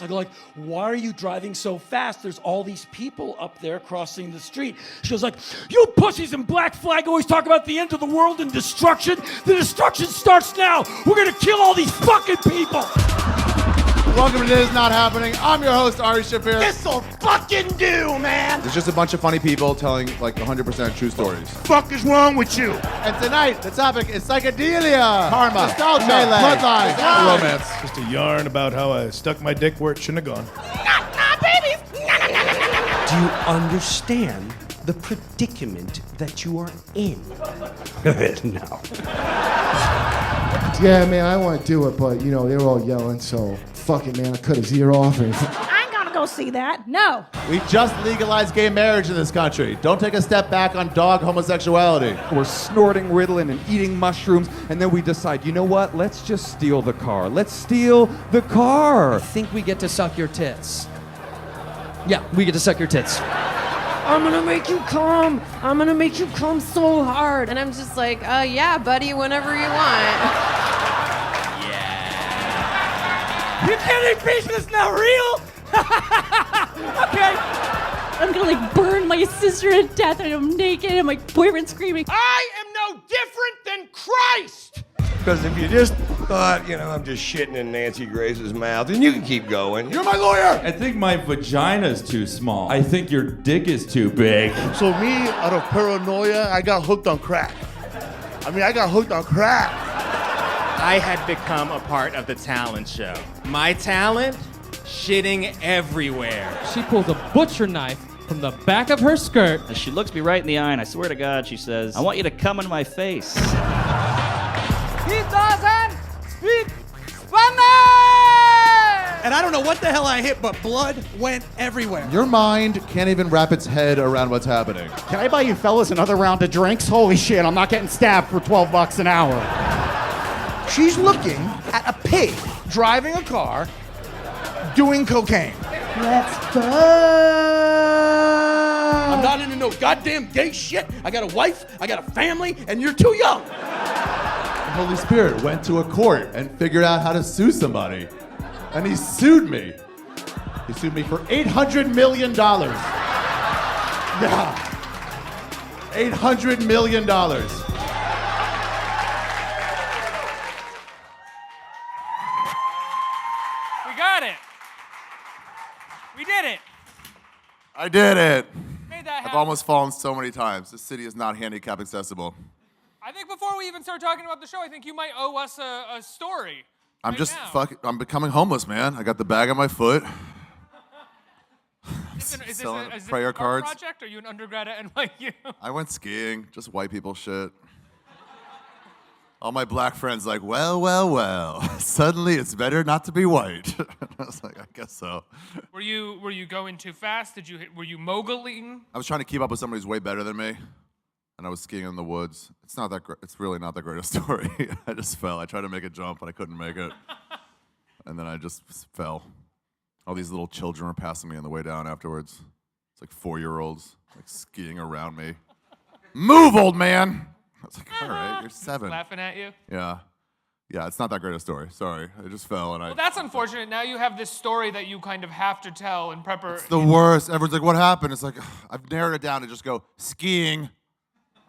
I go like, why are you driving so fast? There's all these people up there crossing the street. She goes like, you pussies in Black Flag always talk about the end of the world and destruction. The destruction starts now. We're gonna kill all these fucking people. Welcome to Today's Not Happening. I'm your host, Ari Shaffir. This'll fucking do, man. There's just a bunch of funny people telling like 100% true stories. Fuck is wrong with you? And tonight, the topic is psychedelia, karma, nostalgia, bloodlines, romance. Just a yarn about how I stuck my dick where it shouldn't have gone. Do you understand the predicament that you are in? No. Yeah, man, I want to do it, but, you know, they were all yelling, so fuck it, man, I cut his ear off. And I ain't gonna go see that, no. We just legalized gay marriage in this country. Don't take a step back on dog homosexuality. We're snorting Ritalin and eating mushrooms, and then we decide, you know what? Let's just steal the car. Let's steal the car. I think we get to suck your tits. Yeah, we get to suck your tits. I'm gonna make you come. I'm gonna make you come so hard. And I'm just like, yeah, buddy, whenever you want. You kidding me? This is not real. Okay. I'm gonna like burn my sister to death and I'm naked and my boyfriend's screaming. I am no different than Christ. Because if you just thought, you know, I'm just shitting in Nancy Grace's mouth, then you can keep going. You're my lawyer! I think my vagina's too small. I think your dick is too big. So me, out of paranoia, I got hooked on crack. I got hooked on crack. I had become a part of the talent show. My talent? Shitting everywhere. She pulls a butcher knife from the back of her skirt. And she looks me right in the eye, and I swear to God, she says, I want you to come into my face. He doesn't speak Spanish! And I don't know what the hell I hit, but blood went everywhere. Your mind can't even wrap its head around what's happening. Can I buy you fellas another round of drinks? Holy shit, I'm not getting stabbed for $12 an hour. She's looking at a pig driving a car, doing cocaine. let's go. I'm not into no goddamn gay shit. I got a wife, I got a family, and you're too young. The Holy Spirit went to a court and figured out how to sue somebody. And he sued me. He sued me for $800 million. Yeah. $800 million. We got it. We did it. I did it. Made that happen. I've almost fallen so many times. This city is not handicap accessible. I think before we even start talking about the show, I think you might owe us a story. I'm right just now. I'm becoming homeless, man. I got the bag on my foot. Is this selling a prayer art cards. project? Are you an undergrad at NYU? I went skiing, just white people shit. All my black friends like, well. Suddenly it's better not to be white. I was like, I guess so. Were you going too fast? Were you moguling? I was trying to keep up with somebody who's way better than me, and I was skiing in the woods. It's not that great. It's really not that great a story. I just fell. I tried to make a jump, but I couldn't make it, and then I just fell. All these little children were passing me on the way down afterwards. It's like 4-year-olds like skiing around me. Move, old man. I was like, all right, you're 7. Laughing at you? Yeah, it's not that great a story. Sorry, I just fell and Well, that's unfortunate. Now you have this story that you kind of have to tell in preparation. It's the worst. Everyone's like, what happened? It's like, I've narrowed it down to just go, skiing.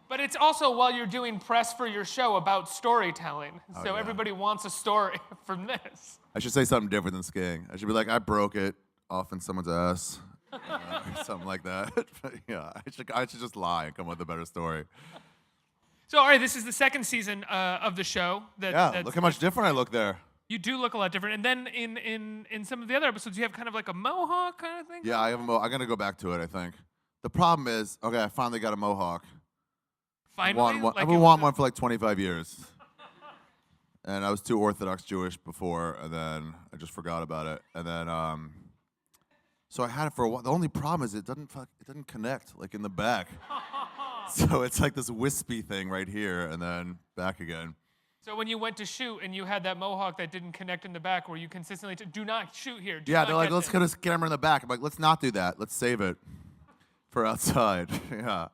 But it's also while you're doing press for your show about storytelling. So everybody wants a story from this. I should say something different than skiing. I should be like, I broke it off in someone's ass. Something like that. But yeah, I should just lie and come up with a better story. So, all right, this is the second season of the show. Look how much different I look there. You do look a lot different. And then in some of the other episodes, you have kind of like a mohawk kind of thing? Yeah, I have a mohawk. I'm going to go back to it, I think. The problem is, I finally got a mohawk. Finally? I've been wanting one for like 25 years. And I was too Orthodox Jewish before, and then I just forgot about it. And then, so I had it for a while. The only problem is it doesn't connect, like in the back. So it's like this wispy thing right here, and then back again. So when you went to shoot and you had that mohawk that didn't connect in the back, were you consistently, do not shoot here. Yeah, they're like, let's get a camera in the back. I'm like, let's not do that. Let's save it for outside. Yeah.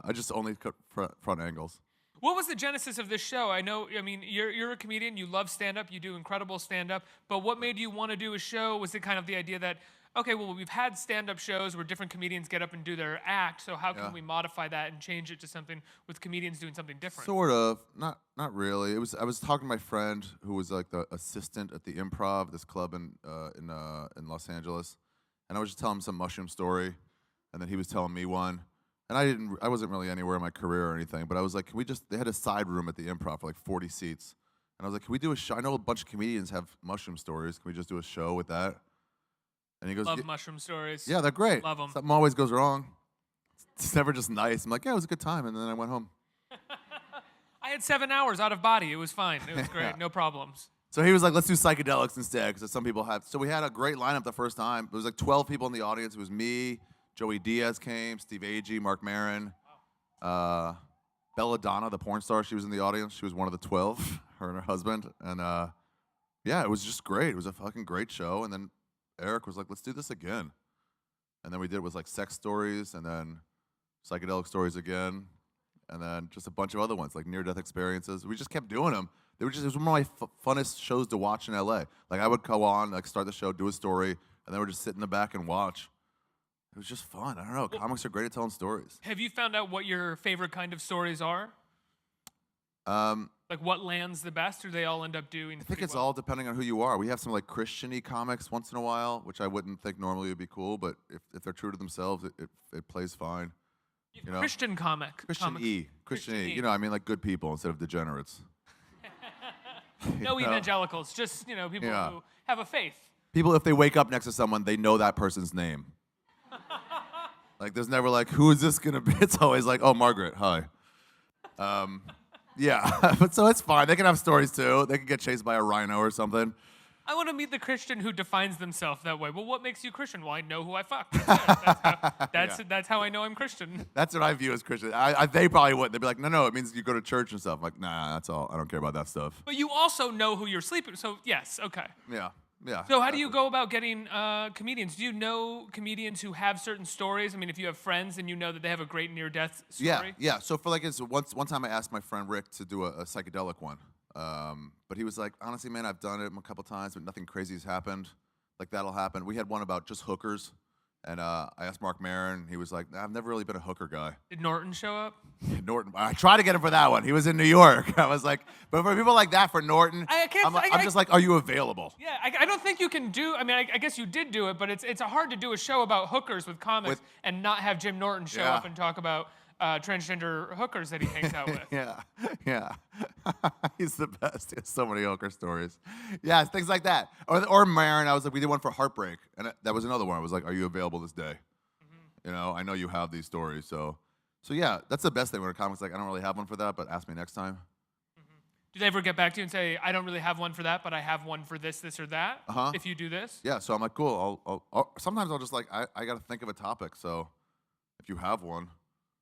I just only cut front angles. What was the genesis of this show? I mean, you're a comedian, you love stand-up, you do incredible stand-up, but what made you want to do a show? Was it kind of the idea that, okay, well, we've had stand-up shows where different comedians get up and do their act, so how can we modify that and change it to something with comedians doing something different? Sort of, not really. I was talking to my friend who was like the assistant at the Improv, this club in Los Angeles, and I was just telling him some mushroom story, and then he was telling me one. And I wasn't really anywhere in my career or anything, but I was like, they had a side room at the Improv for like 40 seats. And I was like, can we do a show? I know a bunch of comedians have mushroom stories. Can we just do a show with that? And he goes, Love mushroom stories. Yeah, they're great. Love them. Something always goes wrong. It's never just nice. I'm like, yeah, it was a good time. And then I went home. I had 7 hours out of body. It was fine. It was great. No problems. So he was like, let's do psychedelics instead, because some people have. So we had a great lineup the first time. It was like 12 people in the audience. It was me. Joey Diaz came, Steve Agee, Mark Maron, Belladonna, the porn star. She was in the audience. She was one of the 12, her and her husband. And yeah, it was just great. It was a fucking great show. And then Eric was like, let's do this again. And then we did it with like sex stories and then psychedelic stories again. And then just a bunch of other ones, like near-death experiences. We just kept doing them. It was one of my funnest shows to watch in LA. Like I would go on, like start the show, do a story, and then we'd just sit in the back and watch. It was just fun. I don't know. Comics are great at telling stories. Have you found out what your favorite kind of stories are? Like what lands the best, or do they all end up doing? I think it's all depending on who you are. We have some like Christian-y comics once in a while, which I wouldn't think normally would be cool, but if they're true to themselves, it plays fine. You know? Christian comic. Christian-y. Christian-y. You know, I mean like good people instead of degenerates. No evangelicals, just people who have a faith. People, if they wake up next to someone, they know that person's name. Like, there's never like, who is this gonna be? It's always like, oh, Margaret, hi. Yeah, but so it's fine. They can have stories too. They can get chased by a rhino or something. I want to meet the Christian who defines themselves that way. Well, what makes you Christian? Well, I know who I fuck. That's how I know I'm Christian. That's what I view as Christian. They probably wouldn't. They'd be like, no, it means you go to church and stuff. I'm like, nah, that's all. I don't care about that stuff. But you also know who you're sleeping. So yes, okay. Yeah. Yeah. So how do you go about getting comedians? Do you know comedians who have certain stories? I mean, if you have friends and you know that they have a great near-death story. Yeah. So for like, one time I asked my friend Rick to do a psychedelic one, but he was like, honestly, man, I've done it a couple times, but nothing crazy has happened. Like that'll happen. We had one about just hookers, and I asked Mark Maron. He was like, I've never really been a hooker guy. Did Norton show up? Norton. I tried to get him for that one. He was in New York. I was like, but for people like that, for Norton, I'm just like, are you available? Yeah, I don't think you can do. I mean, I guess you did do it, but it's hard to do a show about hookers with comics and not have Jim Norton show up and talk about transgender hookers that he hangs out with. Yeah. He's the best. He has so many hooker stories. Yeah, things like that. Or Maron, I was like, we did one for Heartbreak, and that was another one. I was like, are you available this day? Mm-hmm. You know, I know you have these stories, so yeah, that's the best thing when a comic's like, I don't really have one for that, but ask me next time. Mm-hmm. Do they ever get back to you and say, I don't really have one for that, but I have one for this or that, if you do this? Yeah, so I'm like, cool. Sometimes I'll just like, I got to think of a topic, so if you have one.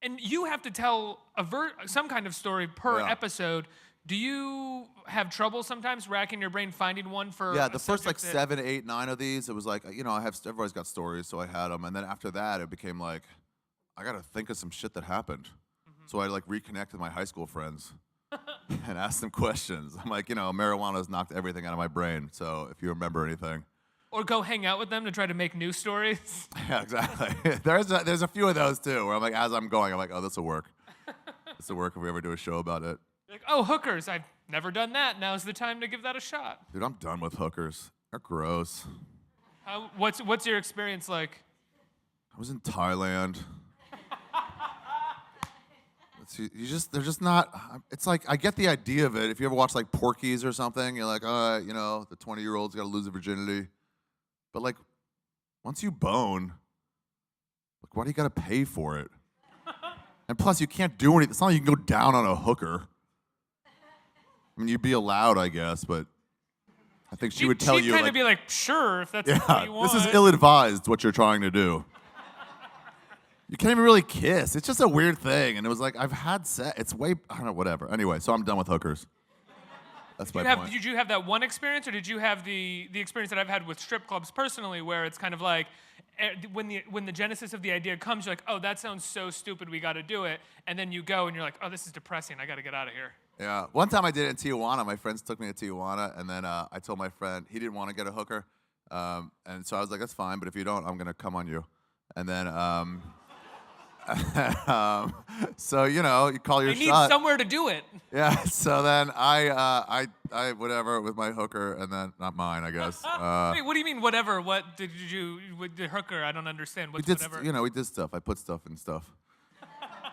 And you have to tell some kind of story per episode. Do you have trouble sometimes racking your brain finding one for? Yeah, the first like 7, 8, 9 of these, it was like, everybody's got stories, so I had them, and then after that, it became like, I got to think of some shit that happened. Mm-hmm. So I like reconnect with my high school friends and ask them questions. I'm like, marijuana's knocked everything out of my brain, so if you remember anything. Or go hang out with them to try to make new stories. Yeah, exactly. There's a few of those too, where I'm like, as I'm going, I'm like, oh, this will work. This will work if we ever do a show about it. Like, oh, hookers, I've never done that. Now's the time to give that a shot. Dude, I'm done with hookers. They're gross. What's your experience like? I was in Thailand. They're just not, it's like, I get the idea of it. If you ever watch like Porky's or something, you're like, all right, the 20-year-old's got to lose their virginity. But like, once you bone, like, why do you got to pay for it? And plus, you can't do anything. It's not like you can go down on a hooker. I mean, you'd be allowed, I guess, but I think she would tell you. She'd kind of be like, sure, if that's what you want. This is ill-advised, what you're trying to do. You can't even really kiss. It's just a weird thing. And it was like, I've had sex. It's I don't know, whatever. Anyway, so I'm done with hookers. That's my point. Did you have that one experience, or did you have the experience that I've had with strip clubs personally, where it's kind of like when the genesis of the idea comes, you're like, oh, that sounds so stupid, we got to do it, and then you go and you're like, oh, this is depressing, I got to get out of here. Yeah. One time I did it in Tijuana. My friends took me to Tijuana, and then I told my friend he didn't want to get a hooker, and so I was like, that's fine, but if you don't, I'm gonna come on you, and then. So you call your I need shot. somewhere to do it. Yeah. So then I whatever with my hooker, and then not mine, I guess. Wait, what do you mean whatever? What did you with the hooker? I don't understand. What's we did, whatever? we did stuff. I put stuff in stuff,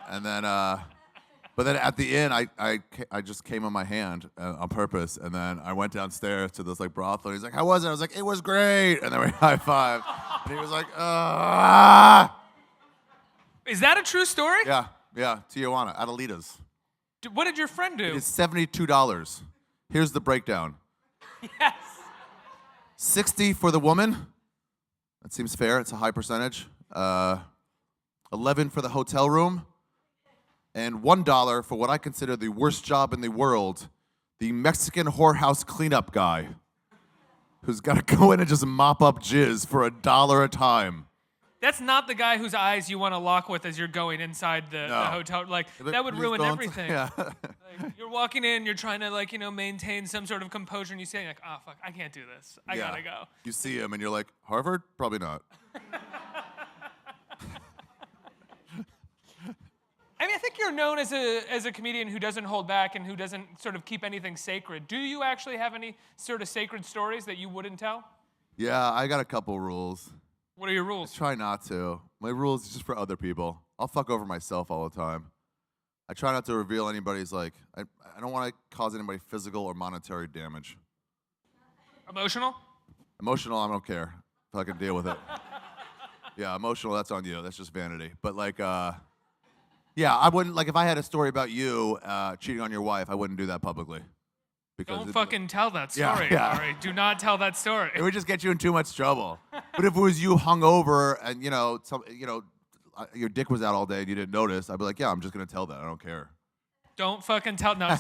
and then but then at the end, I just came on my hand on purpose, and then I went downstairs to this like brothel. And he's like, "How was it?" I was like, "It was great," and then we high fived, and he was like, "Ah." Is that a true story? Yeah, Tijuana, Adelita's. What did your friend do? It is $72. Here's the breakdown. Yes. 60 for the woman. That seems fair. It's a high percentage. 11 for the hotel room, and $1 for what I consider the worst job in the world, the Mexican whorehouse cleanup guy, who's got to go in and just mop up jizz for $1 a time. That's not the guy whose eyes you want to lock with as you're going inside the hotel. Like, that would ruin everything. Yeah. Like, you're walking in, you're trying to, maintain some sort of composure, and you say, like, oh, fuck, I can't do this. I gotta go. You see him, and you're like, Harvard? Probably not. I mean, I think you're known as a comedian who doesn't hold back and who doesn't sort of keep anything sacred. Do you actually have any sort of sacred stories that you wouldn't tell? Yeah, I got a couple rules. What are your rules? I try not to. My rules is just for other people. I'll fuck over myself all the time. I try not to reveal anybody's, I don't want to cause anybody physical or monetary damage. Emotional? Emotional, I don't care. If I can deal with it. Yeah, emotional, that's on you. That's just vanity. But yeah, I wouldn't, if I had a story about you cheating on your wife, I wouldn't do that publicly. Don't fucking tell that story, yeah. all right? Do not tell that story. It would just get you in too much trouble. But if it was you hungover and your dick was out all day and you didn't notice, I'd be like, yeah, I'm just gonna tell that. I don't care. Don't fucking tell. No.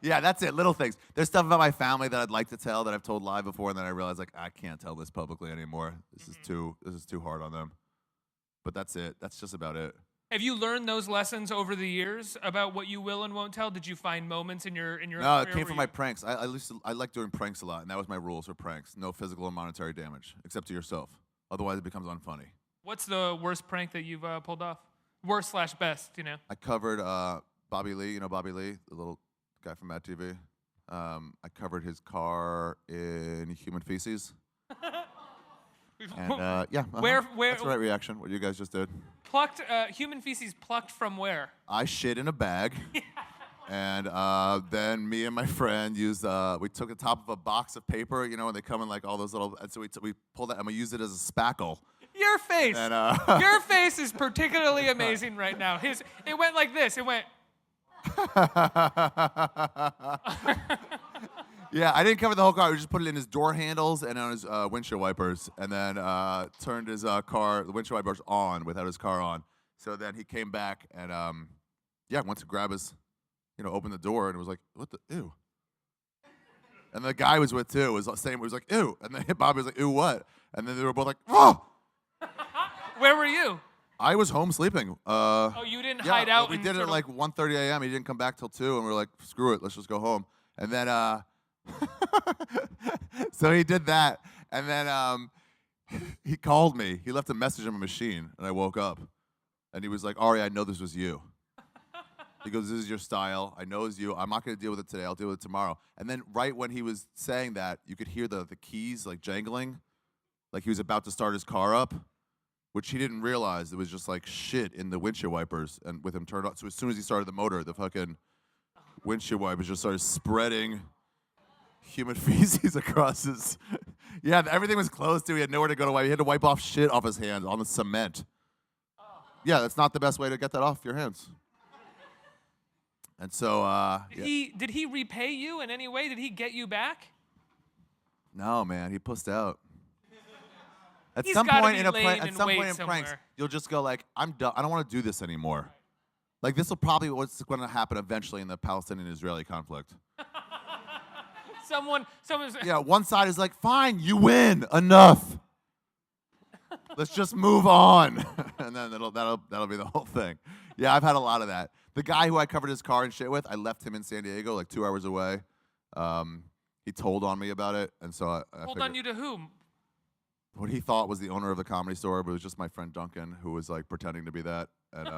Yeah, that's it. Little things. There's stuff about my family that I'd like to tell that I've told live before, and then I realized I can't tell this publicly anymore. This is too hard on them. But that's it. That's just about it. Have you learned those lessons over the years about what you will and won't tell? Did you find moments in your No, it came from my pranks. I like doing pranks a lot, and that was my rules for pranks. No physical or monetary damage, except to yourself. Otherwise, it becomes unfunny. What's the worst prank that you've pulled off? Worst/best, I covered Bobby Lee. You know Bobby Lee, the little guy from Mad TV? I covered his car in human feces. And yeah, where that's the right reaction. What you guys just did. Plucked human feces plucked from where? I shit in a bag, and then me and my friend used. We took the top of a box of paper, when they come in all those little. And so we pulled that and we used it as a spackle. Your face. And, your face is particularly amazing right now. It went like this. It went. Yeah, I didn't cover the whole car. We just put it in his door handles and on his windshield wipers, and then turned his car, the windshield wipers on without his car on. So then he came back and, went to grab his, open the door, and it was like, what the, ew. And the guy was with too. Was the same. He was like, ew. And then Bobby was like, ew, what? And then they were both like, oh. Where were you? I was home sleeping. Oh, you didn't hide out. We did it at 1:30 a.m. He didn't come back till 2, and we were like, screw it, let's just go home. And then, so he did that, and then he called me. He left a message on my machine, and I woke up, and he was like, Ari, I know this was you. He goes, this is your style. I know it's you. I'm not going to deal with it today. I'll deal with it tomorrow. And then right when he was saying that, you could hear the keys jangling, like he was about to start his car up, which he didn't realize. It was just shit in the windshield wipers, and with him turned on. So as soon as he started the motor, the fucking windshield wipers just started spreading human feces across his. Yeah, everything was closed too. He had nowhere to go to wipe. He had to wipe off shit off his hands on the cement. Yeah, that's not the best way to get that off your hands. And so, did he repay you in any way? Did he get you back? No, man, he pussed out. At He's some gotta point be in a laid at in some wait point in pranks, somewhere. you'll just go I'm done. I don't want to do this anymore. This will probably what's going to happen eventually in the Palestinian-Israeli conflict. Someone's. Yeah, one side is like, fine, you win, enough. Let's just move on. And then that'll be the whole thing. Yeah, I've had a lot of that. The guy who I covered his car and shit with, I left him in San Diego, like 2 hours away. He told on me about it, and so I Told figured on you to whom? what he thought was the owner of the Comedy Store, but it was just my friend Duncan who was like pretending to be that. And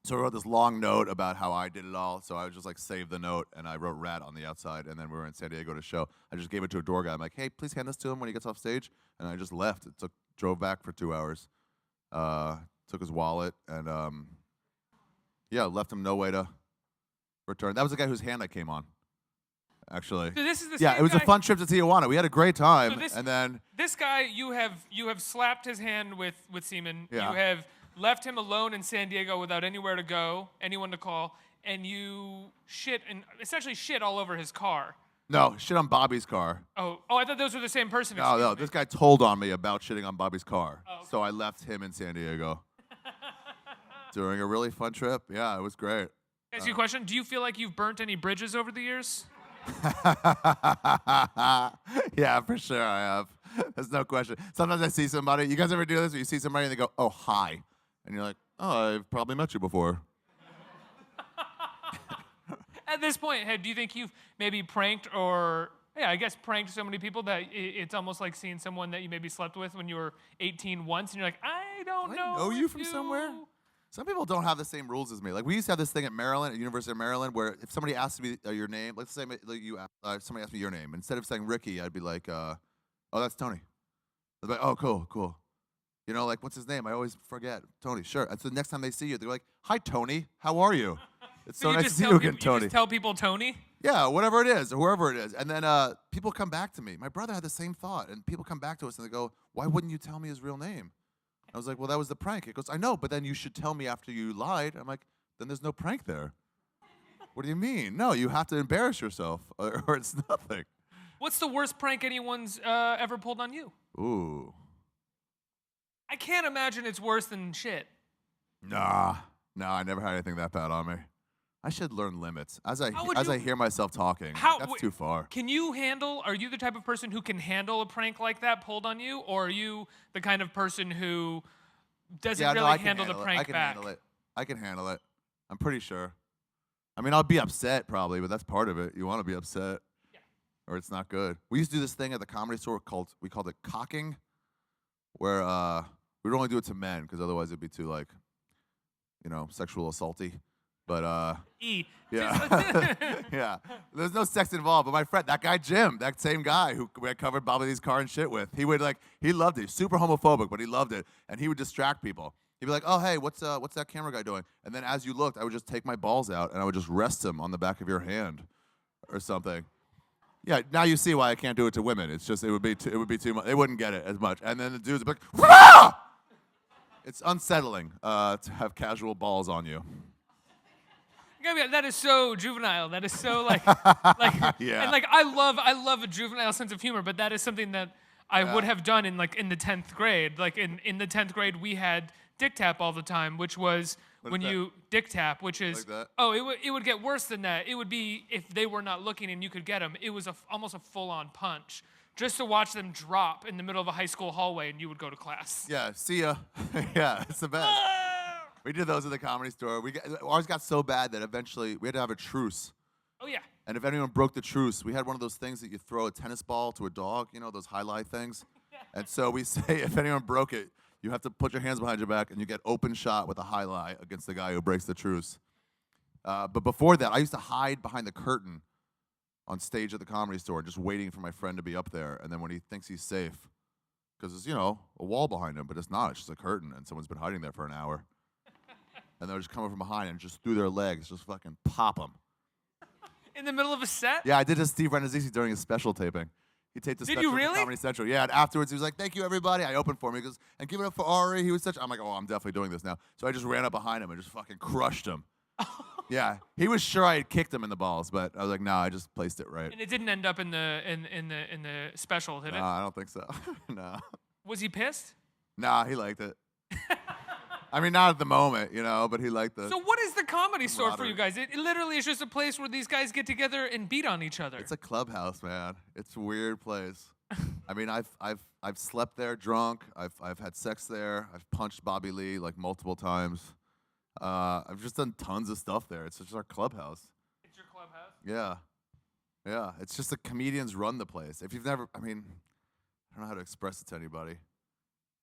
so I wrote this long note about how I did it all. So I just like saved the note, and I wrote "rat" on the outside. And then we were in San Diego to show. I just gave it to a door guy. I'm like, "Hey, please hand this to him when he gets off stage." And I just left. Drove back for 2 hours. Took his wallet, and left him no way to return. That was the guy whose hand I came on. Actually, So this is the yeah, same it was a guy- fun trip to Tijuana. We had a great time, So and then this guy, you have slapped his hand with semen. Yeah. You have left him alone in San Diego without anywhere to go, anyone to call, and you essentially shit all over his car. no shit on Bobby's car. Oh, I thought those were the same person. No, Excuse no, me. this guy told on me about shitting on Bobby's car, Oh, okay. so I left him in San Diego during a really fun trip. Yeah, it was great. Can I ask you a question? Do you feel like you've burnt any bridges over the years? Yeah, for sure I have. There's no question. Sometimes I see somebody. You guys ever do this? Where you see somebody and they go, "Oh, hi," and you're like, "Oh, I've probably met you before." At this point, do you think you've maybe pranked pranked so many people that it's almost like seeing someone that you maybe slept with when you were 18 once, and you're like, I don't know you from somewhere? Some people don't have the same rules as me. Like, we used to have this thing at Maryland, at University of Maryland, where if somebody asked me your name, let's say somebody asked me your name, instead of saying Ricky, I'd be like, "Oh, that's Tony." I'd be like, "Oh, cool. You know, like, what's his name? I always forget. Tony, sure." And so the next time they see you, they're like, "Hi, Tony. How are you? It's so you nice to just see tell you people, again, Tony." You just tell people Tony? Yeah, whatever it is, or whoever it is. And then people come back to me. My brother had the same thought, and people come back to us and they go, "Why wouldn't you tell me his real name?" I was like, "Well, that was the prank." He goes, "I know, but then you should tell me after you lied." I'm like, "Then there's no prank there." What do you mean? No, you have to embarrass yourself, or it's nothing. What's the worst prank anyone's ever pulled on you? Ooh. I can't imagine it's worse than shit. Nah, I never had anything that bad on me. I should learn limits. As I hear myself talking, that's too far. Are you the type of person who can handle a prank like that pulled on you, or are you the kind of person who doesn't really handle the prank back? I can handle it. I'm pretty sure. I mean, I'll be upset probably, but that's part of it. You want to be upset, or it's not good. We used to do this thing at the Comedy Store we called it cocking, where we'd only do it to men because otherwise it'd be too sexual assaulty. But yeah, yeah. There's no sex involved. But my friend, that guy Jim, that same guy who I covered Bobby's car and shit with, he loved it. Super homophobic, but he loved it, and he would distract people. He'd be like, "Oh, hey, what's that camera guy doing?" And then as you looked, I would just take my balls out and I would just rest them on the back of your hand, or something. Yeah, now you see why I can't do it to women. It's just it would be too much. They wouldn't get it as much. And then the dudes would be like, "Rah!" It's unsettling to have casual balls on you. That is so juvenile. That is so Yeah. And I love a juvenile sense of humor, but that is something that I would have done in the 10th grade. Like in the 10th grade, we had dick tap all the time, which was dick tap, which is Like that? it would get worse than that. It would be if they were not looking and you could get them. It was almost a full-on punch, just to watch them drop in the middle of a high school hallway, and you would go to class. Yeah, see ya. Yeah, it's the best. We did those at the Comedy Store. Ours got so bad that eventually we had to have a truce. Oh, yeah. And if anyone broke the truce, we had one of those things that you throw a tennis ball to a dog, those highlight things. And so we say if anyone broke it, you have to put your hands behind your back and you get open shot with a highlight against the guy who breaks the truce. But before that, I used to hide behind the curtain on stage at the Comedy Store, just waiting for my friend to be up there. And then when he thinks he's safe, because there's, a wall behind him, but it's not. It's just a curtain, and someone's been hiding there for an hour. And they'll just come up from behind and just through their legs, just fucking pop them. In the middle of a set? Yeah, I did to Steve Renazzisi during his special taping. He taped the Did special you really? for Comedy Central. Yeah, and afterwards he was like, "Thank you, everybody." I opened for him. He goes, "And give it up for Ari." He was I'm like, "Oh, I'm definitely doing this now." So I just ran up behind him and just fucking crushed him. Yeah, he was sure I had kicked him in the balls, but I was like, "No, I just placed it right." And it didn't end up in the special, did it? No, I don't think so. No. Was he pissed? Nah, he liked it. I mean, not at the moment, but he liked the. So what is the Comedy Store for you guys? It literally is just a place where these guys get together and beat on each other. It's a clubhouse, man. It's a weird place. I mean, I've slept there drunk. I've had sex there. I've punched Bobby Lee like multiple times. I've just done tons of stuff there. It's just our clubhouse. It's your clubhouse? Yeah. Yeah. It's just the comedians run the place. If you've never, I mean, I don't know how to express it to anybody.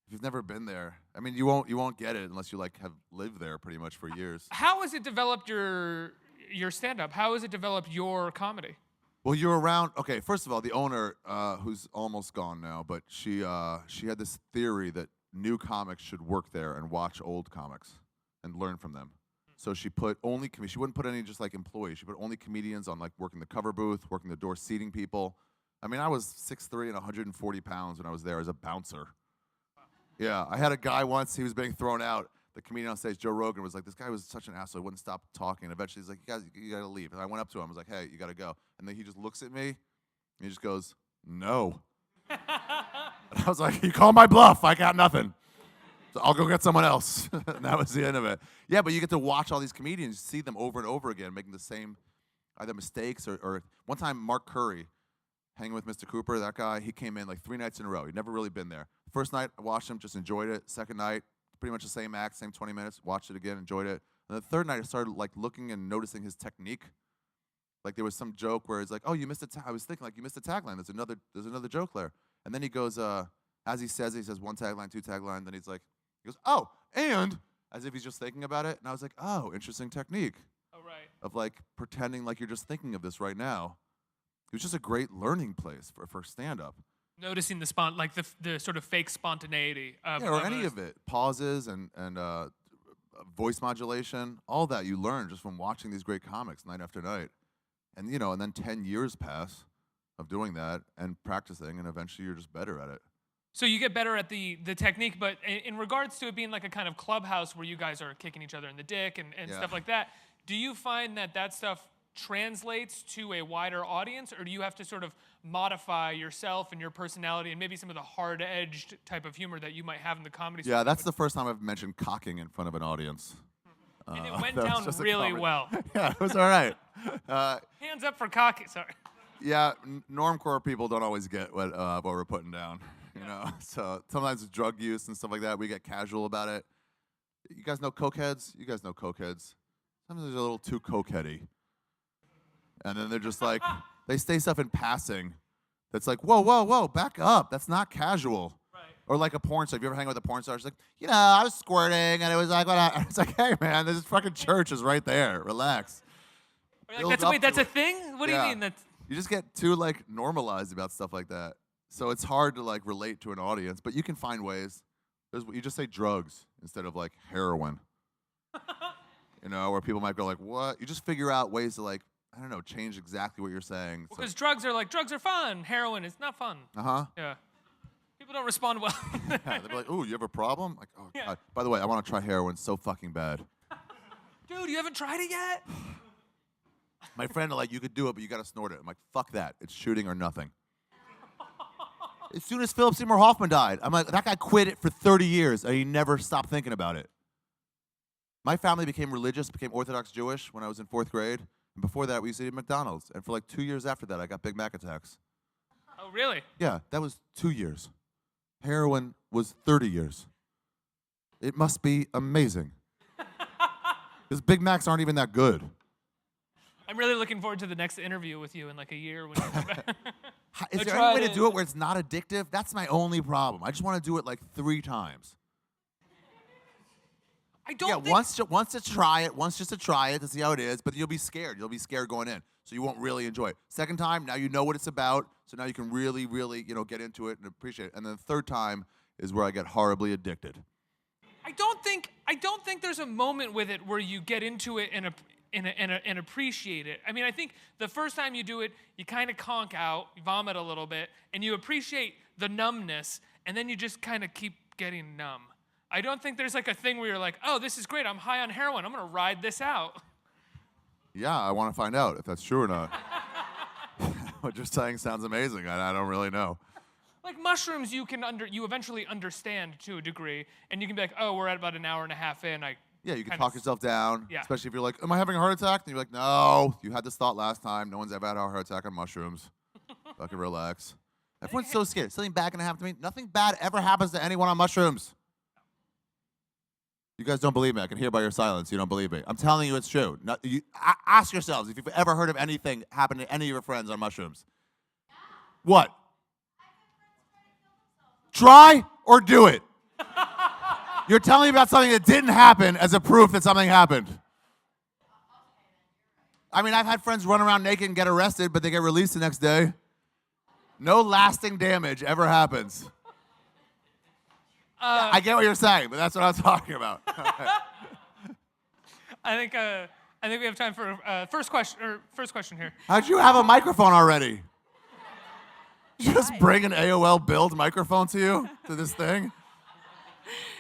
If you've never been there, I mean, you won't get it unless you like have lived there pretty much for years. How has it developed your stand-up? How has it developed your comedy? Well, you're around. Okay, first of all, the owner, who's almost gone now, but she had this theory that new comics should work there and watch old comics and learn from them. So she put only she wouldn't put any just like employees. She put only comedians on like working the cover booth, working the door, seating people. I mean, I was 6'3" and 140 pounds when I was there as a bouncer. Yeah, I had a guy once. He was being thrown out. The comedian on stage, Joe Rogan, was like, this guy was such an asshole. He wouldn't stop talking. And eventually, he's like, you got to leave. And I went up to him. I was like, hey, you got to go. And then he just looks at me, and he just goes, no. And I was like, you call my bluff. I got nothing. So I'll go get someone else. And that was the end of it. Yeah, but you get to watch all these comedians, see them over and over again, making the same either mistakes or one time, Mark Curry, hanging with Mr. Cooper, that guy, he came in like 3 nights in a row. He'd never really been there. First night, I watched him, just enjoyed it. Second night, pretty much the same act, same 20 minutes, watched it again, enjoyed it. And the third night, I started like looking and noticing his technique. Like there was some joke where he's like, oh, you missed a I was thinking like, you missed a tagline. There's another joke there. And then he goes, as he says one tagline, 2 tagline, then he goes, oh, and, as if he's just thinking about it. And I was like, oh, interesting technique. Oh, right. Of like pretending like you're just thinking of this right now. It was just a great learning place for stand-up. Noticing the sort of fake spontaneity of or any of it. Pauses and voice modulation, all that you learn just from watching these great comics night after night. And and then 10 years pass of doing that and practicing, and eventually you're just better at it. So you get better at the technique, but in regards to it being like a kind of clubhouse where you guys are kicking each other in the dick and stuff like that, do you find that stuff translates to a wider audience, or do you have to sort of modify yourself and your personality and maybe some of the hard-edged type of humor that you might have in the comedy? Yeah, that's the first time I've mentioned cocking in front of an audience. And it went down really well. Yeah, it was all right. Hands up for cocking. Sorry. Yeah, normcore people don't always get what we're putting down. So sometimes with drug use and stuff like that, we get casual about it. You guys know cokeheads? You guys know cokeheads. Sometimes they're a little too cokeheady. And then they're just like, they say stuff in passing that's like, whoa, back up. That's not casual. Right. Or like a porn star. If you ever hang out with a porn star, she's like, I was squirting, and it was like, it's like, hey, man, this fucking church is right there. Relax. Like, that's a thing? What do you mean? That's... You just get too, like, normalized about stuff like that. So it's hard to, like, relate to an audience, but you can find ways. You just say drugs instead of, like, heroin. Where people might go like, what? You just figure out ways to, like, I don't know, change exactly what you're saying. Because drugs are fun. Heroin is not fun. Uh-huh. Yeah. People don't respond well. Yeah, they'll be like, ooh, you have a problem? Like, oh, God. By the way, I want to try heroin so fucking bad. Dude, you haven't tried it yet? My friend are like, you could do it, but you got to snort it. I'm like, fuck that. It's shooting or nothing. As soon as Philip Seymour Hoffman died, I'm like, that guy quit it for 30 years, and he never stopped thinking about it. My family became religious, became Orthodox Jewish when I was in 4th grade. And before that, we used to eat McDonald's. And for like 2 years after that, I got Big Mac attacks. Oh, really? Yeah, that was 2 years. Heroin was 30 years. It must be amazing. Because Big Macs aren't even that good. I'm really looking forward to the next interview with you in like a year when you come back. Is there any way to do it where it's not addictive? That's my only problem. I just want to do it like 3 times. I don't think... once to try it to see how it is, but you'll be scared. You'll be scared going in, so you won't really enjoy it. Second time, now you know what it's about, so now you can really, really, get into it and appreciate it. And then the third time is where I get horribly addicted. I don't think there's a moment with it where you get into it and appreciate it. I mean, I think the first time you do it, you kind of conk out, you vomit a little bit, and you appreciate the numbness, and then you just kind of keep getting numb. I don't think there's like a thing where you're like, oh, this is great. I'm high on heroin. I'm going to ride this out. Yeah, I want to find out if that's true or not. What you're saying sounds amazing. I don't really know. Like mushrooms, you eventually understand to a degree, and you can be like, oh, we're at about an hour and a half in. Yeah, you can talk yourself down. Yeah. Especially if you're like, am I having a heart attack? And you're like, no, you had this thought last time. No one's ever had a heart attack on mushrooms. Fucking relax. Everyone's so scared. Something bad gonna happen to me. Nothing bad ever happens to anyone on mushrooms. You guys don't believe me. I can hear by your silence. You don't believe me. I'm telling you it's true. Ask yourselves if you've ever heard of anything happen to any of your friends on mushrooms. What? Try or do it. You're telling me about something that didn't happen as a proof that something happened. I mean, I've had friends run around naked and get arrested, but they get released the next day. No lasting damage ever happens. I get what you're saying, but that's what I'm talking about. I think we have time for first question here. How'd you have a microphone already? Just bring an AOL build microphone to you, to this thing?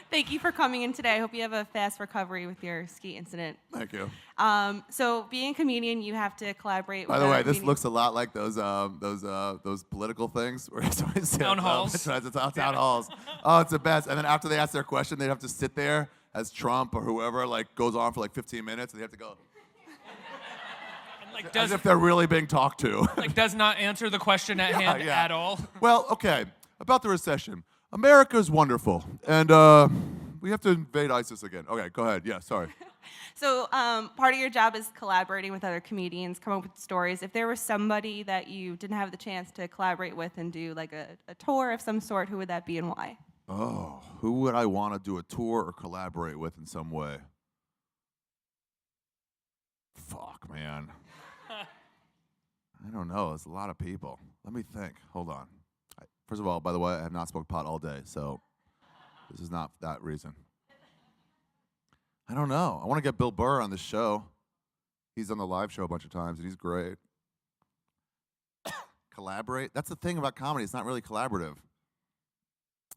Thank you for coming in today. I hope you have a fast recovery with your ski incident. Thank you. So being a comedian, you have to collaborate with By the way, this comedians. looks a lot like those political things where somebody stands Town up halls. and tries to talk town halls. Oh, it's the best. And then after they ask their question, they have to sit there as Trump or whoever goes on for 15 minutes, and they have to go. And, as if they're really being talked to. Does not answer the question at hand at all. Well, okay. About the recession. America's wonderful, and we have to invade ISIS again. Okay, go ahead. Yeah, sorry. So part of your job is collaborating with other comedians, come up with stories. If there was somebody that you didn't have the chance to collaborate with and do a tour of some sort, who would that be and why? Oh, who would I want to do a tour or collaborate with in some way? Fuck, man. I don't know. There's a lot of people. Let me think. Hold on. First of all, by the way, I have not smoked pot all day, so this is not that reason. I don't know. I want to get Bill Burr on the show. He's on the live show a bunch of times, and he's great. Collaborate? That's the thing about comedy. It's not really collaborative.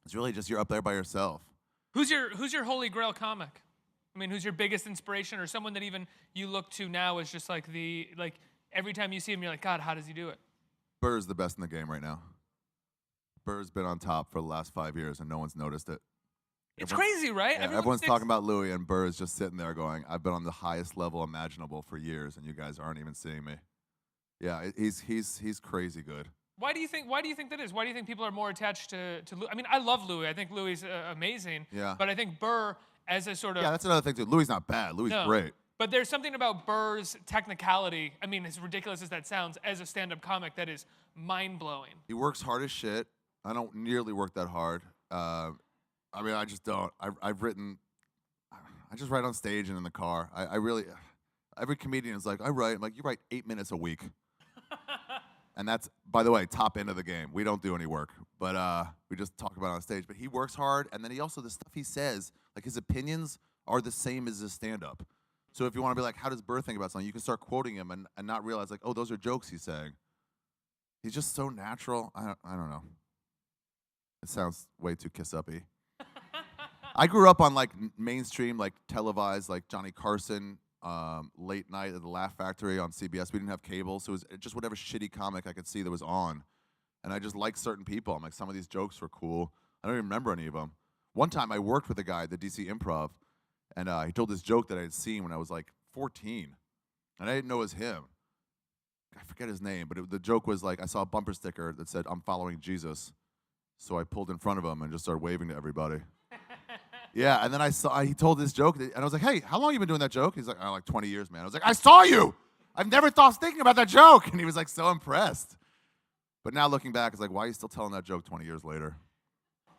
It's really just you're up there by yourself. Who's your holy grail comic? I mean, who's your biggest inspiration, or someone that even you look to now is just every time you see him, you're like, God, how does he do it? Burr's the best in the game right now. Burr's been on top for the last 5 years, and no one's noticed it. It's crazy, right? Yeah, everyone's talking about Louis, and Burr is just sitting there going, I've been on the highest level imaginable for years, and you guys aren't even seeing me. Yeah, he's crazy good. Why do you think that is? Why do you think people are more attached to Louis? I mean, I love Louis. I think Louis is amazing. Yeah. But I think Burr, as a sort of... Yeah, that's another thing, too. Louis not bad. Louis great. But there's something about Burr's technicality, I mean, as ridiculous as that sounds, as a stand-up comic, that is mind-blowing. He works hard as shit. I don't nearly work that hard. I mean, I just don't. I just write on stage and in the car. I really, every comedian is like, I write. I'm like, you write 8 minutes a week. And that's, by the way, top end of the game. We don't do any work, but we just talk about it on stage. But he works hard, and then he also, the stuff he says, his opinions are the same as his stand-up. So if you want to be like, how does Burr think about something? You can start quoting him and not realize, oh, those are jokes he's saying. He's just so natural. I don't know. It sounds way too kiss-uppy. I grew up on mainstream, televised, Johnny Carson, late night at the Laugh Factory on CBS. We didn't have cable, so it was just whatever shitty comic I could see that was on. And I just liked certain people. I'm like, some of these jokes were cool. I don't even remember any of them. One time I worked with a guy at the DC Improv, and he told this joke that I had seen when I was 14. And I didn't know it was him. I forget his name, but the joke was I saw a bumper sticker that said, I'm following Jesus. So I pulled in front of him and just started waving to everybody. Yeah, and then he told this joke, and I was like, hey, how long have you been doing that joke? He's like, 20 years, man. I was like, I saw you! I've never thought thinking about that joke! And he was so impressed. But now looking back, it's why are you still telling that joke 20 years later?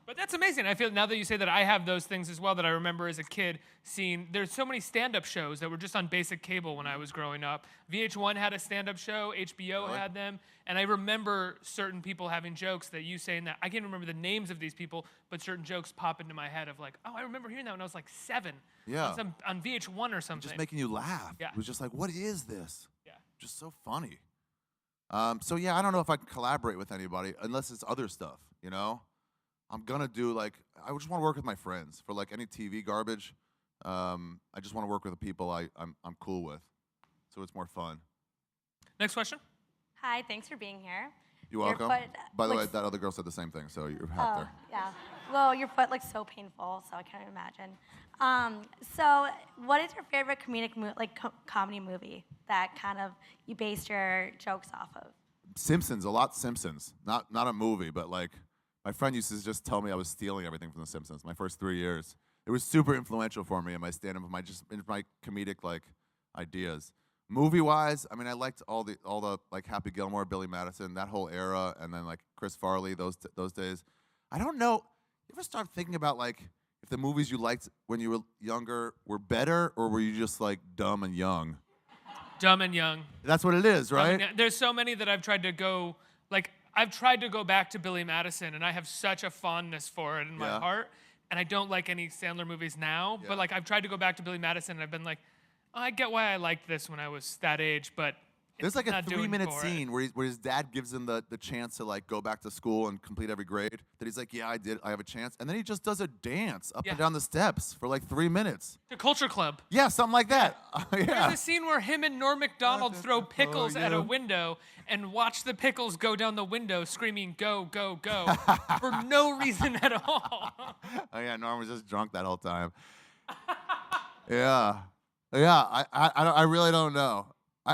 But that's amazing. I feel now that you say that, I have those things as well that I remember as a kid seeing. There's so many stand-up shows that were just on basic cable when I was growing up. VH1 had a stand-up show. HBO had them. And I remember certain people having jokes that you saying that. I can't remember the names of these people, but certain jokes pop into my head of I remember hearing that when I was 7. Yeah. On VH1 or something. Just making you laugh. Yeah. It was just what is this? Yeah. Just so funny. So yeah, I don't know if I can collaborate with anybody unless it's other stuff, you know? I'm gonna do I just want to work with my friends for any TV garbage. I just want to work with the people I'm cool with, so it's more fun. Next question. Hi, thanks for being here. You're welcome. By the way, that other girl said the same thing, so you're half there. Yeah. Well, your foot looks so painful, so I can't imagine. So, what is your favorite comedic comedy movie that kind of you based your jokes off of? Simpsons, a lot Simpsons. Not a movie, but like my friend used to just tell me I was stealing everything from The Simpsons. My first 3 years, it was super influential for me in my stand-up, in my comedic like ideas. Movie-wise, I mean, I liked all the like Happy Gilmore, Billy Madison, that whole era, and then like Chris Farley, those days. I don't know. You ever start thinking about like if the movies you liked when you were younger were better, or were you just like dumb and young? Dumb and young. That's what it is, right? There's so many that I've tried to go, like, I've tried to go back to Billy Madison, and I have such a fondness for it in my heart, and I don't like any Sandler movies now, but, like, I've tried to go back to Billy Madison, and I've been like, oh, I get why I liked this when I was that age, but There's like a not doing 3-minute for it. scene where his dad gives him the chance to like go back to school and complete every grade. That he's like, yeah, I did. I have a chance. And then he just does a dance up and down the steps for like 3 minutes. The Culture Club. Yeah, something like that. There's a scene where him and Norm Macdonald throw pickles at a window and watch the pickles go down the window screaming, go, go, go, for no reason at all. Oh yeah, Norm was just drunk that whole time. Yeah. I really don't know.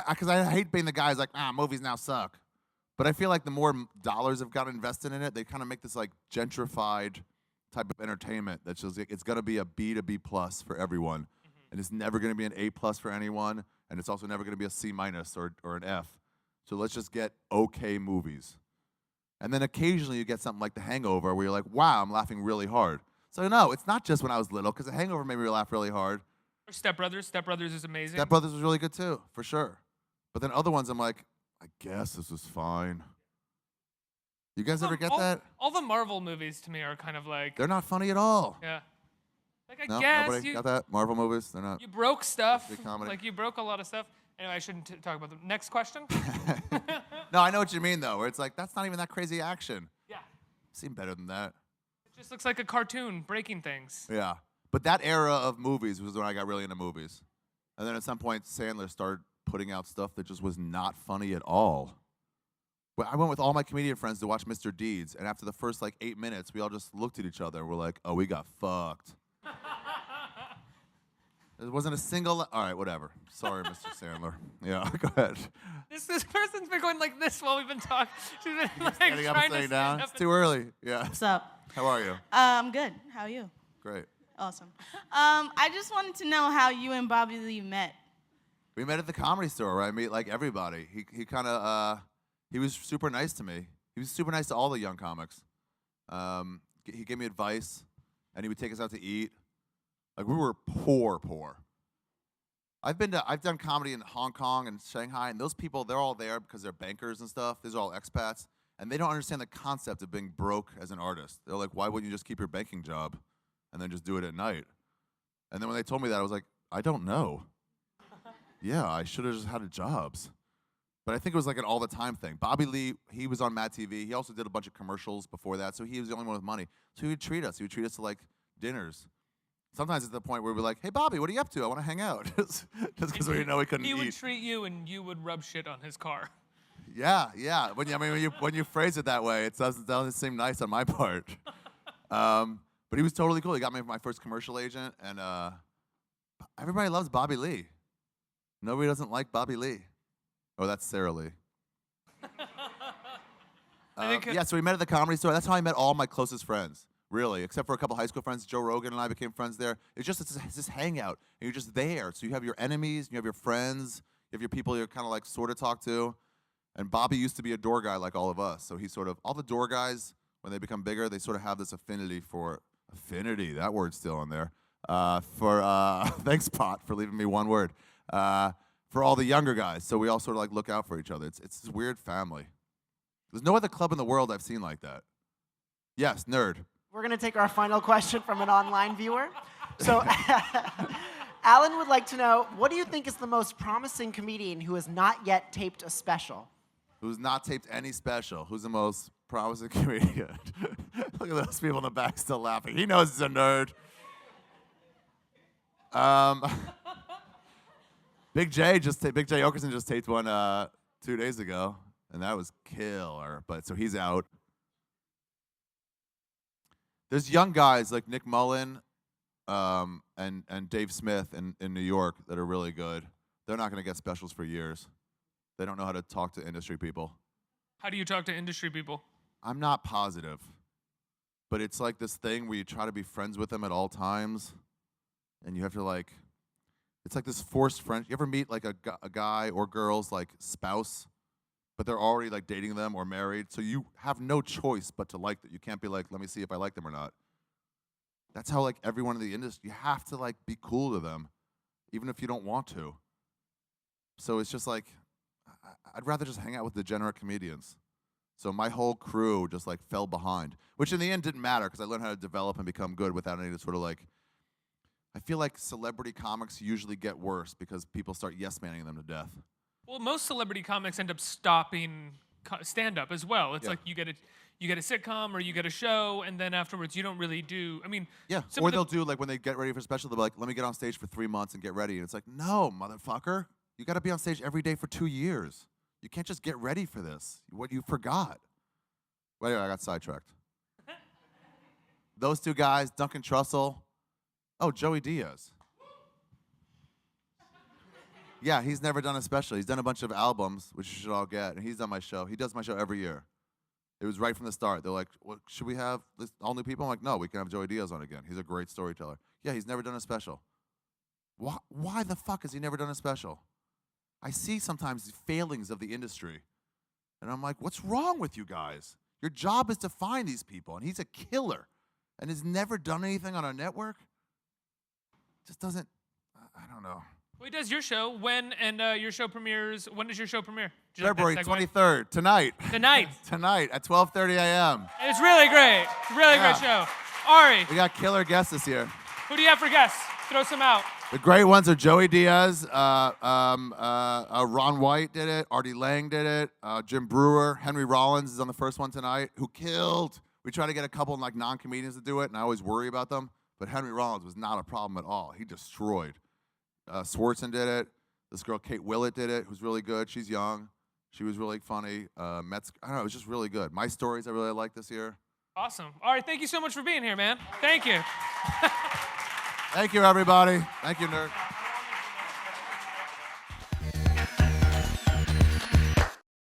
Because I hate being the guy who's like, movies now suck. But I feel like the more dollars have got invested in it, they kind of make this like gentrified type of entertainment that's just, it's going to be a B to B plus for everyone. And it's never going to be an A plus for anyone. And it's also never going to be a C minus or an F. So let's just get okay movies. And then occasionally you get something like The Hangover where you're like, wow, I'm laughing really hard. So no, it's not just when I was little, because The Hangover made me laugh really hard. Or Step Brothers. Step Brothers is amazing. Step Brothers was really good too, for sure. But then other ones, I'm like, I guess this was fine. You guys ever get that? All the Marvel movies to me are kind of like... They're not funny at all. Yeah. Like, I No, guess nobody you... got that? Marvel movies? They're not. You broke stuff. Big comedy. Like, you broke a lot of stuff. Anyway, I shouldn't talk about them. Next question? No, I know what you mean, though, where it's like, that's not even that crazy action. Yeah. Seen better than that. It just looks like a cartoon breaking things. Yeah. But that era of movies was when I got really into movies. And then at some point, Sandler started putting out stuff that just was not funny at all. But I went with all my comedian friends to watch Mr. Deeds, and after the first like 8 minutes, we all just looked at each other and we're like, oh, we got fucked. There wasn't a single... All right, whatever. Sorry, Mr. Sandler. Yeah, go ahead. This person's been going like this while we've been talking. She's been like Standing up and trying to sitting stand down. up. It's too early. Yeah. What's up? How are you? I'm good. How are you? Great. Awesome. I just wanted to know how you and Bobby Lee met. We met at the Comedy Store where I meet like everybody. He kind of... he was super nice to me. He was super nice to all the young comics. He gave me advice, and he would take us out to eat. Like, we were poor. I've done comedy in Hong Kong and Shanghai, and those people, they're all there because they're bankers and stuff. These are all expats, and they don't understand the concept of being broke as an artist. They're like, why wouldn't you just keep your banking job and then just do it at night? And then when they told me that, I was like, I don't know. Yeah, I should have just had jobs. But I think it was like an all-the-time thing. Bobby Lee, he was on Mad TV. He also did a bunch of commercials before that, so he was the only one with money. So he would treat us. He would treat us to, like, dinners. Sometimes at the point where we'd be like, hey, Bobby, what are you up to? I want to hang out. Just because we know we couldn't He eat. would treat you, and you would rub shit on his car. Yeah. When you phrase it that way, it doesn't seem nice on my part. But he was totally cool. He got me my first commercial agent, and everybody loves Bobby Lee. Nobody doesn't like Bobby Lee. Oh, that's Sarah Lee. Yeah, so we met at the Comedy Store. That's how I met all my closest friends, really, except for a couple high school friends. Joe Rogan and I became friends there. It's this hangout, and you're just there. So you have your enemies, you have your friends, you have your people you're kind of like sort of talk to. And Bobby used to be a door guy like all of us. So he sort of, all the door guys, when they become bigger, they sort of have this affinity, that word's still in there, thanks, Pot, for leaving me one word. For all the younger guys, so we all sort of like look out for each other. It's this weird family. There's no other club in the world I've seen like that. Yes, nerd. We're going to take our final question from an online viewer. So Alan would like to know, what do you think is the most promising comedian who has not yet taped a special? Who's not taped any special? Who's the most promising comedian? Look at those people in the back still laughing. He knows he's a nerd. Big J Okerson just taped one 2 days ago, and that was killer. But so he's out. There's young guys like Nick Mullen and Dave Smith in New York that are really good. They're not going to get specials for years. They don't know how to talk to industry people. How do you talk to industry people? I'm not positive, but it's like this thing where you try to be friends with them at all times, and you have to like, it's like this forced friend. You ever meet like a guy or girl's like spouse, but they're already like dating them or married, so you have no choice but to like them. You can't be like, let me see if I like them or not. That's how like everyone in the industry, you have to like be cool to them, even if you don't want to. So it's just like, I'd rather just hang out with degenerate comedians. So my whole crew just like fell behind, which in the end didn't matter because I learned how to develop and become good without any sort of like, I feel like celebrity comics usually get worse because people start yes-manning them to death. Well, most celebrity comics end up stopping stand-up as well. It's like you get a sitcom or you get a show, and then afterwards you don't really do. I mean, yeah. Or they'll do like when they get ready for special, they'll be like, "Let me get on stage for 3 months and get ready." And it's like, no, motherfucker, you got to be on stage every day for 2 years. You can't just get ready for this. What you forgot. Well, anyway, I got sidetracked. Those two guys, Duncan Trussell. Oh, Joey Diaz. Yeah, he's never done a special. He's done a bunch of albums, which you should all get, and he's done my show. He does my show every year. It was right from the start. They're like, well, should we have all new people? I'm like, no, we can have Joey Diaz on again. He's a great storyteller. Yeah, he's never done a special. Why the fuck has he never done a special? I see sometimes the failings of the industry, and I'm like, what's wrong with you guys? Your job is to find these people, and he's a killer, and has never done anything on a network? Just doesn't, I don't know. Well, he does your show when, and your show premieres. When does your show premiere? Do you like February that segue? 23rd, tonight. Tonight. Tonight at 12:30 a.m. And it's really great. It's a really great show. Ari, We got killer guests this year. who do you have for guests? Throw some out. The great ones are Joey Diaz, Ron White did it, Artie Lang did it, Jim Brewer, Henry Rollins is on the first one tonight, who killed. We try to get a couple like non-comedians to do it, and I always worry about them, but Henry Rollins was not a problem at all. He destroyed. Swartzen did it. This girl Kate Willett did it, who's really good. She's young. She was really funny. I don't know, it was just really good. My stories I really liked this year. Awesome. All right, thank you so much for being here, man. Thank you. Thank you, everybody. Thank you, nerd.